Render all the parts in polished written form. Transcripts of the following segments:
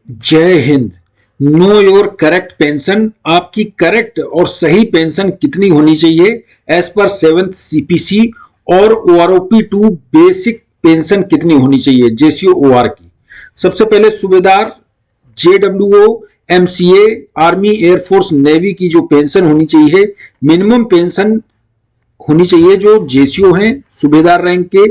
जय Hind. Know your correct pension, आपकी correct और सही पेंशन कितनी होनी चाहिए एज पर 7th सीपीसी, और ओआरओपी 2 बेसिक पेंशन कितनी होनी चाहिए जेसीओ ओआर की। सबसे पहले सूबेदार, जेडब्ल्यूओ, एमसीए, आर्मी, एयरफोर्स, नेवी की जो पेंशन होनी चाहिए, मिनिमम पेंशन होनी चाहिए जो जेसीओ हैं सूबेदार रैंक के,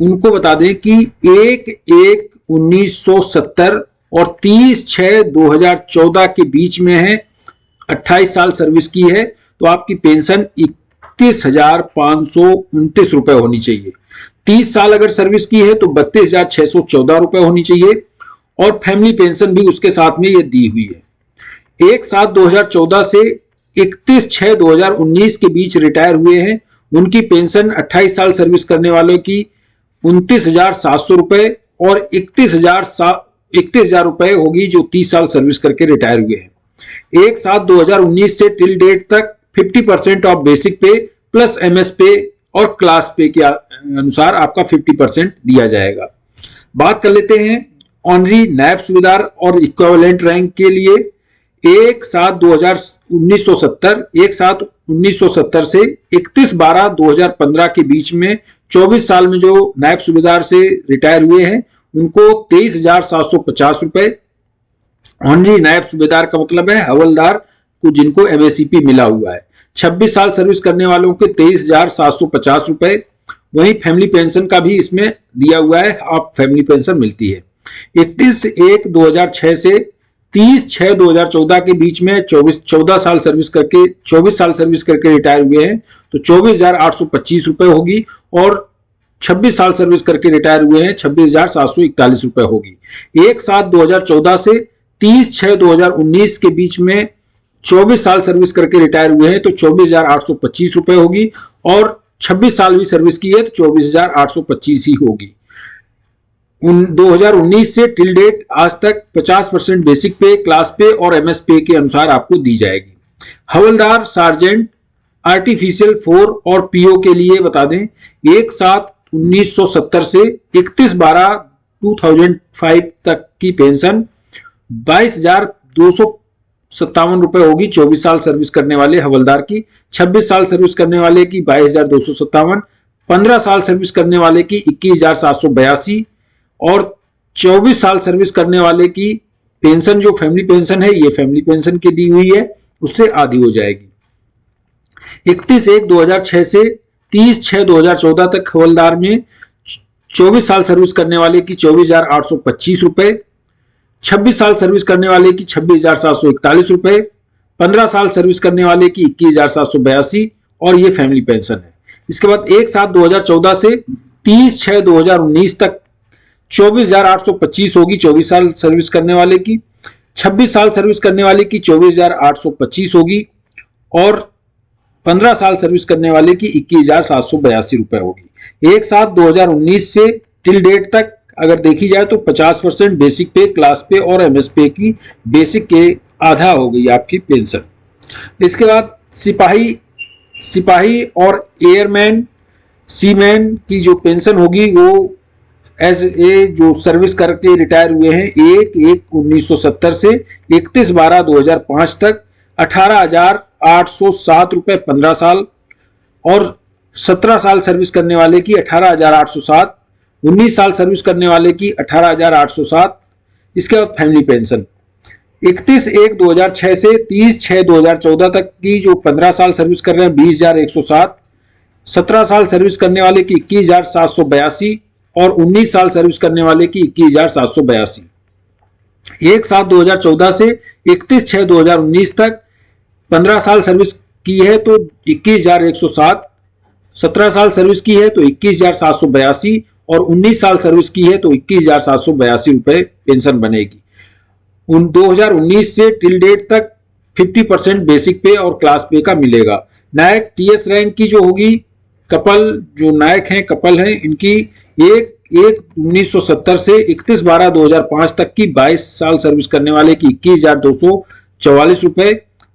उनको बता दें कि 1/1/1970 और 30/6/2014 के बीच में है, 28 साल सर्विस की है तो आपकी पेंशन 31,529 रुपए होनी चाहिए। 30 साल अगर सर्विस की है तो 32,614 रुपए होनी चाहिए, और फैमिली पेंशन भी उसके साथ में ये दी हुई है। 1/7/2014 से 31/6/2019 के बीच रिटायर हुए हैं, उनकी पेंशन 28 साल सर्विस करने वालों की 29,700 रुपए और 31,000 रुपए होगी जो 30 साल सर्विस करके रिटायर हुए हैं। 1/7/2019 से टिल डेट तक 50% ऑफ बेसिक पे प्लस एमएस पे और क्लास पे के अनुसार आपका 50% दिया जाएगा। बात कर लेते हैं ऑनरी नायब सूबेदार और इक्विवेलेंट रैंक के लिए। 1/7/1970 से 31/12/2015 के बीच में 24 साल में जो नायब सूबेदार से रिटायर हुए हैं उनको 23,750 रुपए। ऑनरी नायब सूबेदार का मतलब है हवलदार को जिनको एमएससीपी मिला हुआ है। 26 साल सर्विस करने वालों के 23,750 रुपए। वहीं फैमिली पेंशन का भी इसमें दिया हुआ है, हाफ फैमिली पेंशन मिलती है। 31/1/2006 से 30/6/2014 के बीच में 24 साल सर्विस करके रिटायर हुए हैं तो 24,825 रुपए होगी, और 26 साल सर्विस करके रिटायर हुए हैं 26,741 रुपए होगी। 1/7/2014 से 30/6/2019 के बीच में 24 साल सर्विस करके रिटायर हुए हैं तो 24,825 रुपए होगी, और 26 साल भी सर्विस की है तो 24,825 ही होगी। 2019 से टिल डेट आज तक 50% बेसिक पे, क्लास पे और एमएस पे के अनुसार आपको दी जाएगी। हवलदार, सार्जेंट, आर्टिफिशियल 4 और पीओ के लिए बता दें 1/7/1970 से 31/12/2005 तक की पेंशन 22,257 रुपए होगी 24 साल सर्विस करने वाले हवलदार की। 26 साल सर्विस करने वाले की 22,257, 15 साल सर्विस करने वाले की 21,782 और 24 साल सर्विस करने वाले की पेंशन जो फैमिली पेंशन है ये फैमिली पेंशन की दी हुई है, उससे आधी हो जाएगी। 31/1/2006 से 30/6/2014 तक हवलदार में 24 साल सर्विस करने वाले की 24,825 रुपए, 26 साल सर्विस करने वाले की 26,741 रुपए, 15 साल सर्विस करने वाले की 21,782 और ये फैमिली पेंशन है। इसके बाद 1/7/2014 से 30/6/2019 तक 24,825 होगी 24 साल सर्विस करने वाले की, 26 साल सर्विस करने वाले की 24,825 होगी, और 15 साल सर्विस करने वाले की 21,782 रुपए होगी। 1/7/2019 से टिल डेट तक अगर देखी जाए तो 50% बेसिक पे, क्लास पे और एमएस पे की बेसिक के आधा हो गई आपकी पेंशन। इसके बाद सिपाही और एयरमैन, सीमैन की जो पेंशन होगी वो एज ए जो सर्विस करके रिटायर हुए हैं 1/1/1970 से 31/12/2005 तक 18,807 रुपए 15 साल, और 17 साल सर्विस करने वाले की 18,807, 19 साल सर्विस करने वाले की 18,807। इसके बाद फैमिली पेंशन 31/1/2006 से 30/6/2014 तक की जो 15 साल सर्विस कर रहे हैं 20,107, 17 साल सर्विस करने वाले की 21,782 और 19 साल सर्विस करने वाले की 21,782। 1/7/2014 से 31/6/2019 तक 15 साल सर्विस की है तो 21,107, 17 साल सर्विस की है तो 21,782 और 19 साल सर्विस की है तो 21,782 रुपए पेंशन बनेगी। 2019 से टिल डेट तक 50% बेसिक पे और क्लास पे का मिलेगा। नायक टीएस रैंक की जो होगी, कपल जो नायक हैं कपल हैं इनकी 1/1/1970 से 31/12/2005 तक की 22 साल सर्विस करने वाले की 21,244 रुपए,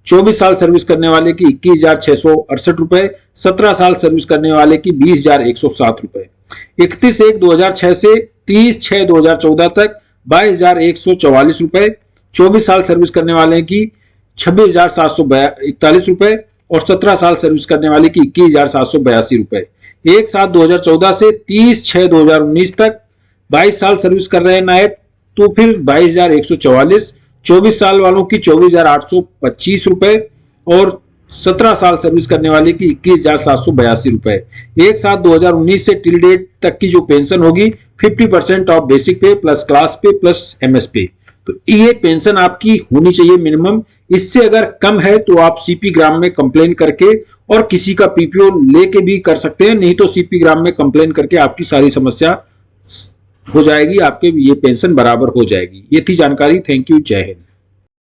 24 साल सर्विस करने वाले की 21,668 रुपए, 17 साल सर्विस करने वाले की 20,107 रुपए। 31/1/2006 से 30/6/2014 तक 22,144 रुपए, 24 साल सर्विस करने वाले की 26,741 रुपए और 17 साल सर्विस करने वाले की 21,782 रुपए। 1/7/2014 से 30/6/2019 तक 22 साल सर्विस कर रहे हैं नायब तो फिर 22,144, 24 साल वालों की 24,825 रुपए और 17 साल सर्विस करने वाले की 21,782 रुपए। 1/7/2019 से टिल डेट तक की जो पेंशन होगी 50% ऑफ बेसिक पे प्लस क्लास पे प्लस एमएस पे। तो ये पेंशन आपकी होनी चाहिए मिनिमम। इससे अगर कम है तो आप सीपी ग्राम में कंप्लेन करके और किसी का पीपीओ लेके भी कर सकते हैं, नहीं तो सीपी ग्राम में कंप्लेन करके आपकी सारी समस्या हो जाएगी, आपके ये पेंशन बराबर हो जाएगी। ये थी जानकारी। थैंक यू, जय हिंद।